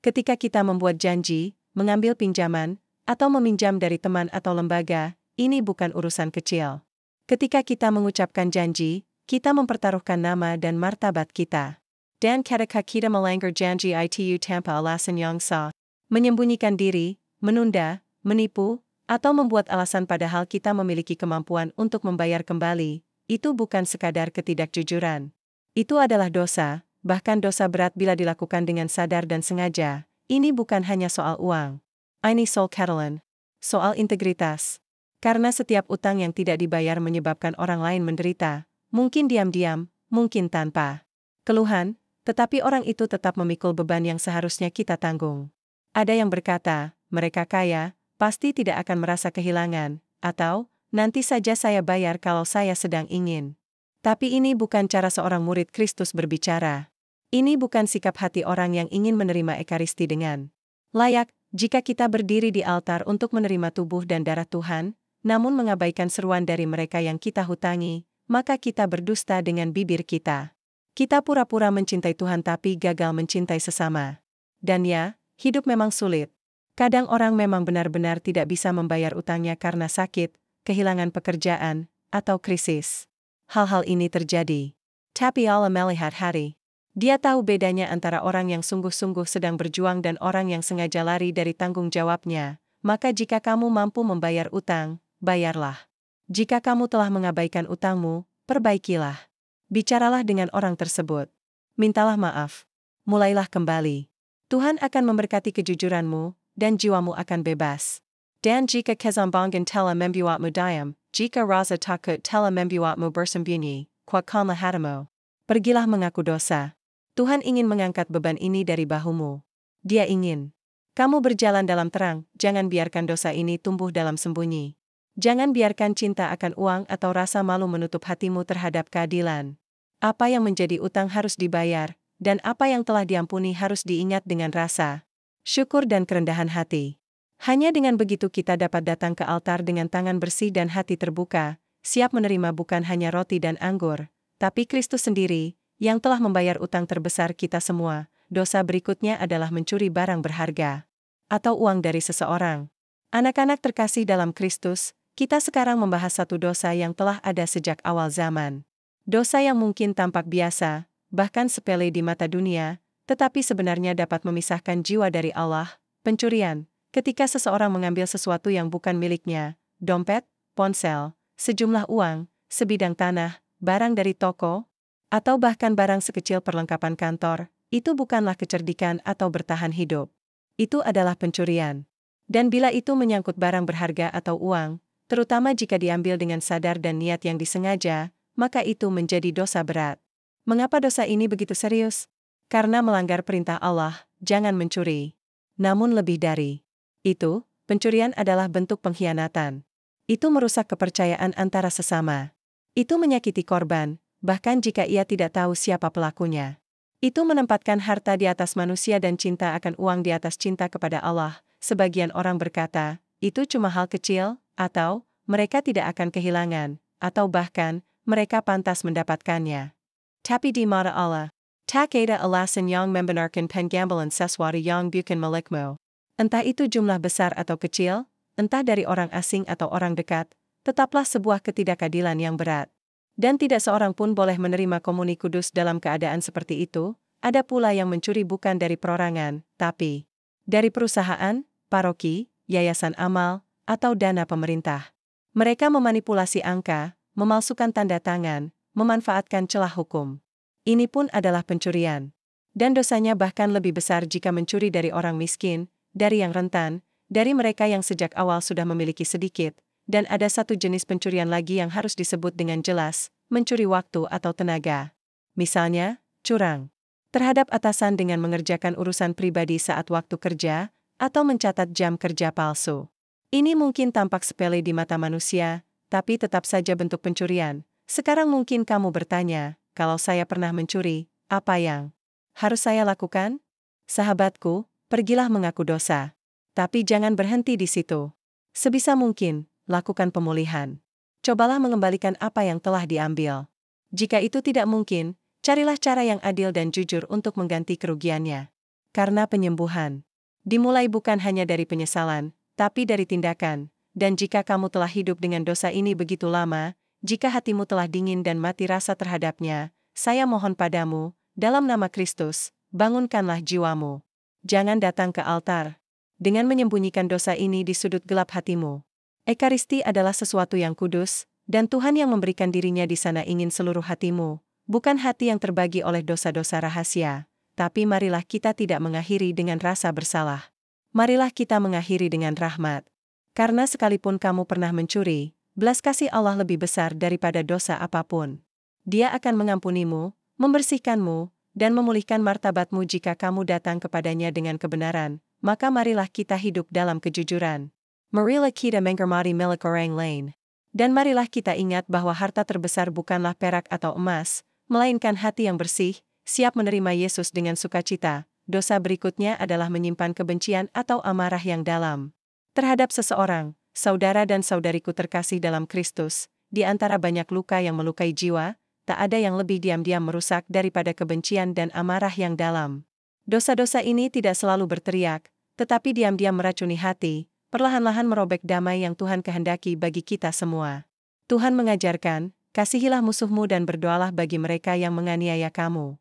Ketika kita membuat janji, mengambil pinjaman, atau meminjam dari teman atau lembaga, ini bukan urusan kecil. Ketika kita mengucapkan janji, kita mempertaruhkan nama dan martabat kita. Dan ketika kita melanggar janji itu tanpa alasan yang sah, menyembunyikan diri, menunda, menipu, atau membuat alasan padahal kita memiliki kemampuan untuk membayar kembali, itu bukan sekadar ketidakjujuran. Itu adalah dosa, bahkan dosa berat bila dilakukan dengan sadar dan sengaja. Ini bukan hanya soal uang. Ini soal Catalan. Soal integritas. Karena setiap utang yang tidak dibayar menyebabkan orang lain menderita, mungkin diam-diam, mungkin tanpa keluhan, tetapi orang itu tetap memikul beban yang seharusnya kita tanggung. Ada yang berkata, mereka kaya, pasti tidak akan merasa kehilangan, atau, nanti saja saya bayar kalau saya sedang ingin. Tapi ini bukan cara seorang murid Kristus berbicara. Ini bukan sikap hati orang yang ingin menerima Ekaristi dengan layak. Jika kita berdiri di altar untuk menerima tubuh dan darah Tuhan, namun mengabaikan seruan dari mereka yang kita hutangi, maka kita berdusta dengan bibir kita. Kita pura-pura mencintai Tuhan tapi gagal mencintai sesama. Dan ya, hidup memang sulit. Kadang orang memang benar-benar tidak bisa membayar utangnya karena sakit, kehilangan pekerjaan, atau krisis. Hal-hal ini terjadi. Tapi Allah melihat hari. Dia tahu bedanya antara orang yang sungguh-sungguh sedang berjuang dan orang yang sengaja lari dari tanggung jawabnya. Maka jika kamu mampu membayar utang, bayarlah. Jika kamu telah mengabaikan utangmu, perbaikilah. Bicaralah dengan orang tersebut. Mintalah maaf. Mulailah kembali. Tuhan akan memberkati kejujuranmu, dan jiwamu akan bebas. Dan jika kezambangan telah membuatmu diam, jika rasa takut telah membuatmu bersembunyi, kuatkanlah hatimu. Pergilah mengaku dosa. Tuhan ingin mengangkat beban ini dari bahumu. Dia ingin kamu berjalan dalam terang, jangan biarkan dosa ini tumbuh dalam sembunyi. Jangan biarkan cinta akan uang atau rasa malu menutup hatimu terhadap keadilan. Apa yang menjadi utang harus dibayar, dan apa yang telah diampuni harus diingat dengan rasa syukur dan kerendahan hati. Hanya dengan begitu kita dapat datang ke altar dengan tangan bersih dan hati terbuka, siap menerima bukan hanya roti dan anggur, tapi Kristus sendiri, yang telah membayar utang terbesar kita semua. Dosa berikutnya adalah mencuri barang berharga, atau uang dari seseorang. Anak-anak terkasih dalam Kristus, kita sekarang membahas satu dosa yang telah ada sejak awal zaman. Dosa yang mungkin tampak biasa, bahkan sepele di mata dunia, tetapi sebenarnya dapat memisahkan jiwa dari Allah. Pencurian, ketika seseorang mengambil sesuatu yang bukan miliknya, dompet, ponsel, sejumlah uang, sebidang tanah, barang dari toko, atau bahkan barang sekecil perlengkapan kantor, itu bukanlah kecerdikan atau bertahan hidup. Itu adalah pencurian. Dan bila itu menyangkut barang berharga atau uang, terutama jika diambil dengan sadar dan niat yang disengaja, maka itu menjadi dosa berat. Mengapa dosa ini begitu serius? Karena melanggar perintah Allah, jangan mencuri. Namun lebih dari itu, pencurian adalah bentuk pengkhianatan. Itu merusak kepercayaan antara sesama. Itu menyakiti korban, bahkan jika ia tidak tahu siapa pelakunya. Itu menempatkan harta di atas manusia dan cinta akan uang di atas cinta kepada Allah. Sebagian orang berkata, itu cuma hal kecil, atau mereka tidak akan kehilangan, atau bahkan mereka pantas mendapatkannya. Tapi di mata Allah, tak ada alasan yang membenarkan penggambalan sesuatu yang bukan milikmu. Entah itu jumlah besar atau kecil, entah dari orang asing atau orang dekat, tetaplah sebuah ketidakadilan yang berat. Dan tidak seorang pun boleh menerima komuni kudus dalam keadaan seperti itu. Ada pula yang mencuri bukan dari perorangan, tapi dari perusahaan, paroki, yayasan amal, atau dana pemerintah. Mereka memanipulasi angka, memalsukan tanda tangan, memanfaatkan celah hukum. Ini pun adalah pencurian. Dan dosanya bahkan lebih besar jika mencuri dari orang miskin, dari yang rentan, dari mereka yang sejak awal sudah memiliki sedikit, dan ada satu jenis pencurian lagi yang harus disebut dengan jelas, mencuri waktu atau tenaga. Misalnya, curang terhadap atasan dengan mengerjakan urusan pribadi saat waktu kerja, atau mencatat jam kerja palsu. Ini mungkin tampak sepele di mata manusia, tapi tetap saja bentuk pencurian. Sekarang mungkin kamu bertanya, kalau saya pernah mencuri, apa yang harus saya lakukan? Sahabatku, pergilah mengaku dosa. Tapi jangan berhenti di situ. Sebisa mungkin, lakukan pemulihan. Cobalah mengembalikan apa yang telah diambil. Jika itu tidak mungkin, carilah cara yang adil dan jujur untuk mengganti kerugiannya. Karena penyembuhan dimulai bukan hanya dari penyesalan, tapi dari tindakan. Dan jika kamu telah hidup dengan dosa ini begitu lama, jika hatimu telah dingin dan mati rasa terhadapnya, saya mohon padamu, dalam nama Kristus, bangunkanlah jiwamu. Jangan datang ke altar dengan menyembunyikan dosa ini di sudut gelap hatimu. Ekaristi adalah sesuatu yang kudus, dan Tuhan yang memberikan dirinya di sana ingin seluruh hatimu, bukan hati yang terbagi oleh dosa-dosa rahasia. Tapi marilah kita tidak mengakhiri dengan rasa bersalah. Marilah kita mengakhiri dengan rahmat. Karena sekalipun kamu pernah mencuri, belas kasih Allah lebih besar daripada dosa apapun. Dia akan mengampunimu, membersihkanmu, dan memulihkan martabatmu jika kamu datang kepadanya dengan kebenaran. Maka marilah kita hidup dalam kejujuran. Marilah kita menghormati milik orang lain. Dan marilah kita ingat bahwa harta terbesar bukanlah perak atau emas, melainkan hati yang bersih, siap menerima Yesus dengan sukacita. Dosa berikutnya adalah menyimpan kebencian atau amarah yang dalam terhadap seseorang. Saudara dan saudariku terkasih dalam Kristus, di antara banyak luka yang melukai jiwa, tak ada yang lebih diam-diam merusak daripada kebencian dan amarah yang dalam. Dosa-dosa ini tidak selalu berteriak, tetapi diam-diam meracuni hati, perlahan-lahan merobek damai yang Tuhan kehendaki bagi kita semua. Tuhan mengajarkan, kasihilah musuhmu dan berdoalah bagi mereka yang menganiaya kamu.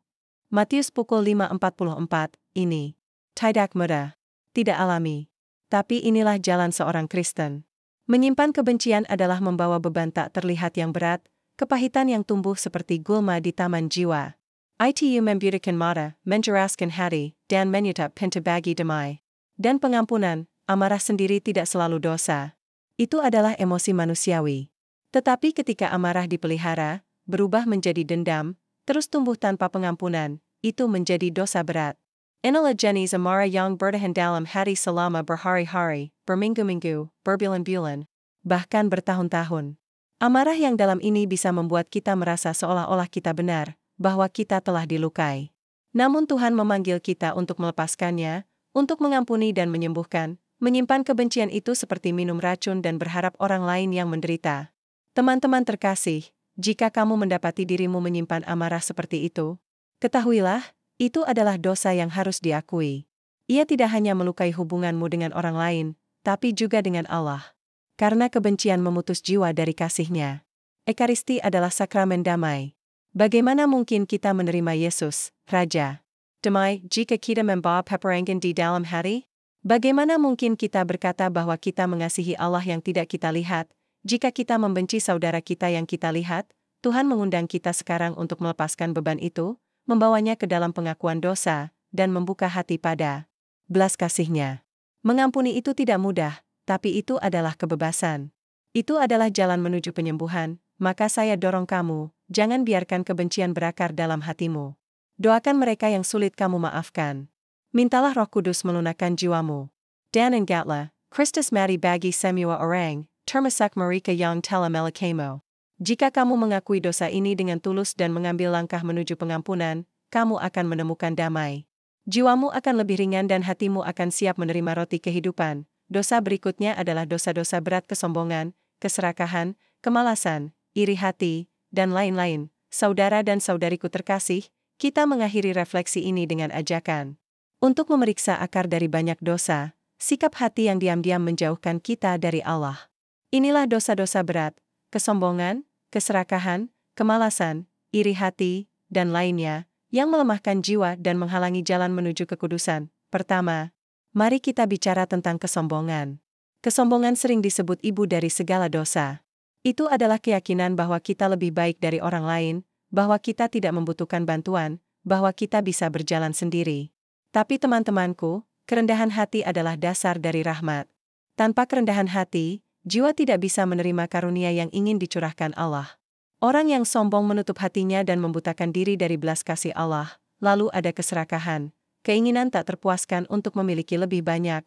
Matius pukul 5:44, ini tidak mudah, tidak alami. Tapi inilah jalan seorang Kristen. Menyimpan kebencian adalah membawa beban tak terlihat yang berat, kepahitan yang tumbuh seperti gulma di taman jiwa. Itu membutakan mata, menjeraskan hati, dan menyetap pintu bagi damai. Dan pengampunan, amarah sendiri tidak selalu dosa. Itu adalah emosi manusiawi. Tetapi ketika amarah dipelihara, berubah menjadi dendam, terus tumbuh tanpa pengampunan, itu menjadi dosa berat. Inilah jenis amarah yang bertahan dalam hati selama berhari-hari, berminggu-minggu, berbulan-bulan, bahkan bertahun-tahun. Amarah yang dalam ini bisa membuat kita merasa seolah-olah kita benar, bahwa kita telah dilukai. Namun Tuhan memanggil kita untuk melepaskannya, untuk mengampuni dan menyembuhkan. Menyimpan kebencian itu seperti minum racun dan berharap orang lain yang menderita. Teman-teman terkasih, jika kamu mendapati dirimu menyimpan amarah seperti itu, ketahuilah, itu adalah dosa yang harus diakui. Ia tidak hanya melukai hubunganmu dengan orang lain, tapi juga dengan Allah. Karena kebencian memutus jiwa dari kasih-Nya. Ekaristi adalah sakramen damai. Bagaimana mungkin kita menerima Yesus, Raja Damai, jika kita membawa peperangan di dalam hati? Bagaimana mungkin kita berkata bahwa kita mengasihi Allah yang tidak kita lihat, jika kita membenci saudara kita yang kita lihat? Tuhan mengundang kita sekarang untuk melepaskan beban itu, membawanya ke dalam pengakuan dosa, dan membuka hati pada belas kasih-Nya. Mengampuni itu tidak mudah, tapi itu adalah kebebasan. Itu adalah jalan menuju penyembuhan, maka saya dorong kamu, jangan biarkan kebencian berakar dalam hatimu. Doakan mereka yang sulit kamu maafkan. Mintalah Roh Kudus melunakkan jiwamu. Dan enggatlah, Christus mati bagi semua orang, termasuk mereka yang telah melukamu. Jika kamu mengakui dosa ini dengan tulus dan mengambil langkah menuju pengampunan, kamu akan menemukan damai. Jiwamu akan lebih ringan dan hatimu akan siap menerima roti kehidupan. Dosa berikutnya adalah dosa-dosa berat kesombongan, keserakahan, kemalasan, iri hati, dan lain-lain. Saudara dan saudariku terkasih, kita mengakhiri refleksi ini dengan ajakan untuk memeriksa akar dari banyak dosa, sikap hati yang diam-diam menjauhkan kita dari Allah. Inilah dosa-dosa berat, kesombongan, keserakahan, kemalasan, iri hati, dan lainnya, yang melemahkan jiwa dan menghalangi jalan menuju kekudusan. Pertama, mari kita bicara tentang kesombongan. Kesombongan sering disebut ibu dari segala dosa. Itu adalah keyakinan bahwa kita lebih baik dari orang lain, bahwa kita tidak membutuhkan bantuan, bahwa kita bisa berjalan sendiri. Tapi teman-temanku, kerendahan hati adalah dasar dari rahmat. Tanpa kerendahan hati, jiwa tidak bisa menerima karunia yang ingin dicurahkan Allah. Orang yang sombong menutup hatinya dan membutakan diri dari belas kasih Allah. Lalu ada keserakahan, keinginan tak terpuaskan untuk memiliki lebih banyak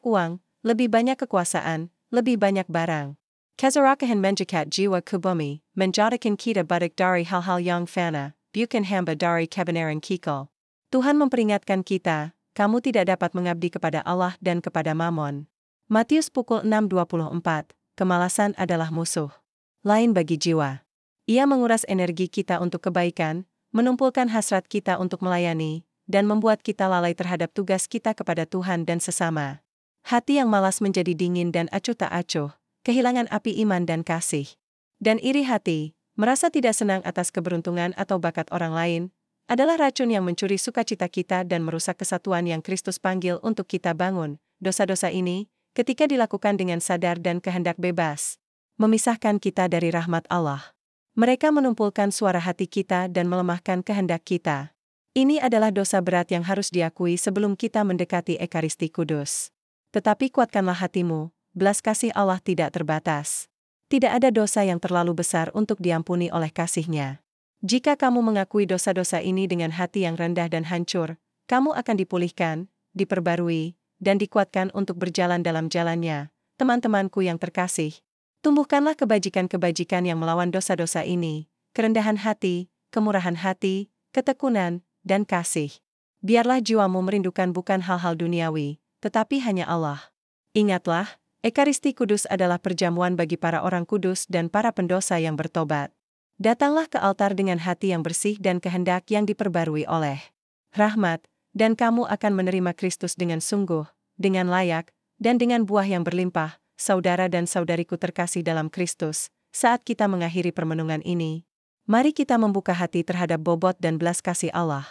uang, lebih banyak kekuasaan, lebih banyak barang. Keserakahan menjekat jiwa ke bumi, menjadikan kita badik dari hal-hal yang fana, bukan hamba dari kebenaran kekal. Tuhan memperingatkan kita, kamu tidak dapat mengabdi kepada Allah dan kepada Mammon. Matius pukul 6:24, kemalasan adalah musuh lain bagi jiwa. Ia menguras energi kita untuk kebaikan, menumpulkan hasrat kita untuk melayani, dan membuat kita lalai terhadap tugas kita kepada Tuhan dan sesama. Hati yang malas menjadi dingin dan acuh tak acuh, kehilangan api iman dan kasih. Dan iri hati, merasa tidak senang atas keberuntungan atau bakat orang lain, adalah racun yang mencuri sukacita kita dan merusak kesatuan yang Kristus panggil untuk kita bangun. Dosa-dosa ini, ketika dilakukan dengan sadar dan kehendak bebas, memisahkan kita dari rahmat Allah. Mereka menumpulkan suara hati kita dan melemahkan kehendak kita. Ini adalah dosa berat yang harus diakui sebelum kita mendekati Ekaristi Kudus. Tetapi kuatkanlah hatimu, belas kasih Allah tidak terbatas. Tidak ada dosa yang terlalu besar untuk diampuni oleh kasih-Nya. Jika kamu mengakui dosa-dosa ini dengan hati yang rendah dan hancur, kamu akan dipulihkan, diperbarui, dan dikuatkan untuk berjalan dalam jalan-Nya. Teman-temanku yang terkasih, tumbuhkanlah kebajikan-kebajikan yang melawan dosa-dosa ini, kerendahan hati, kemurahan hati, ketekunan, dan kasih. Biarlah jiwamu merindukan bukan hal-hal duniawi, tetapi hanya Allah. Ingatlah, Ekaristi Kudus adalah perjamuan bagi para orang kudus dan para pendosa yang bertobat. Datanglah ke altar dengan hati yang bersih dan kehendak yang diperbarui oleh rahmat, dan kamu akan menerima Kristus dengan sungguh, dengan layak, dan dengan buah yang berlimpah. Saudara dan saudariku terkasih dalam Kristus, saat kita mengakhiri permenungan ini, mari kita membuka hati terhadap bobot dan belas kasih Allah.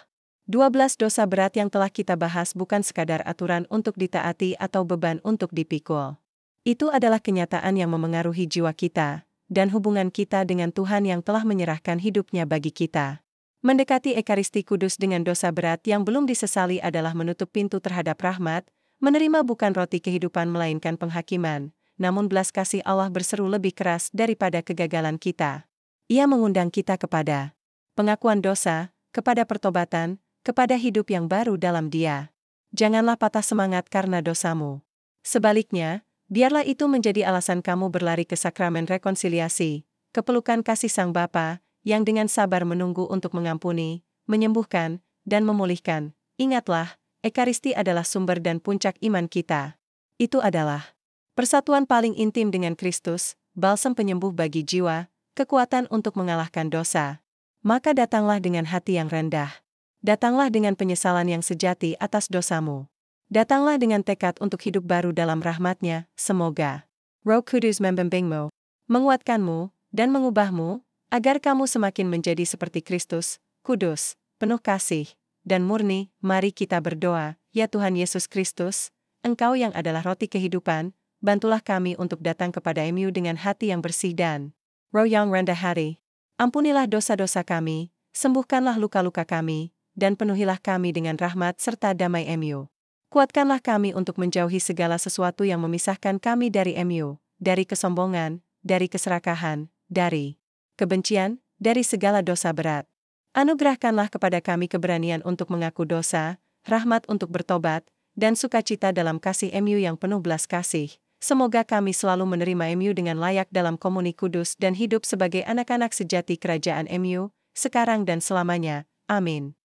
12 dosa berat yang telah kita bahas bukan sekadar aturan untuk ditaati atau beban untuk dipikul. Itu adalah kenyataan yang memengaruhi jiwa kita, dan hubungan kita dengan Tuhan yang telah menyerahkan hidupnya bagi kita. Mendekati Ekaristi Kudus dengan dosa berat yang belum disesali adalah menutup pintu terhadap rahmat, menerima bukan roti kehidupan melainkan penghakiman, namun belas kasih Allah berseru lebih keras daripada kegagalan kita. Ia mengundang kita kepada pengakuan dosa, kepada pertobatan, kepada hidup yang baru dalam Dia. Janganlah patah semangat karena dosamu. Sebaliknya, biarlah itu menjadi alasan kamu berlari ke sakramen rekonsiliasi, kepelukan kasih Sang Bapa, yang dengan sabar menunggu untuk mengampuni, menyembuhkan, dan memulihkan. Ingatlah, Ekaristi adalah sumber dan puncak iman kita. Itu adalah persatuan paling intim dengan Kristus, balsam penyembuh bagi jiwa, kekuatan untuk mengalahkan dosa. Maka datanglah dengan hati yang rendah. Datanglah dengan penyesalan yang sejati atas dosamu. Datanglah dengan tekad untuk hidup baru dalam rahmat-Nya. Semoga Roh Kudus membimbingmu, menguatkanmu, dan mengubahmu, agar kamu semakin menjadi seperti Kristus, kudus, penuh kasih, dan murni. Mari kita berdoa. Ya Tuhan Yesus Kristus, Engkau yang adalah roti kehidupan, bantulah kami untuk datang kepada-Mu dengan hati yang bersih dan Roh yang rendah hati, ampunilah dosa-dosa kami, sembuhkanlah luka-luka kami, dan penuhilah kami dengan rahmat serta damai MU. Kuatkanlah kami untuk menjauhi segala sesuatu yang memisahkan kami dari MU, dari kesombongan, dari keserakahan, dari kebencian, dari segala dosa berat. Anugerahkanlah kepada kami keberanian untuk mengaku dosa, rahmat untuk bertobat, dan sukacita dalam kasih MU yang penuh belas kasih. Semoga kami selalu menerima MU dengan layak dalam komuni kudus dan hidup sebagai anak-anak sejati kerajaan MU, sekarang dan selamanya. Amin.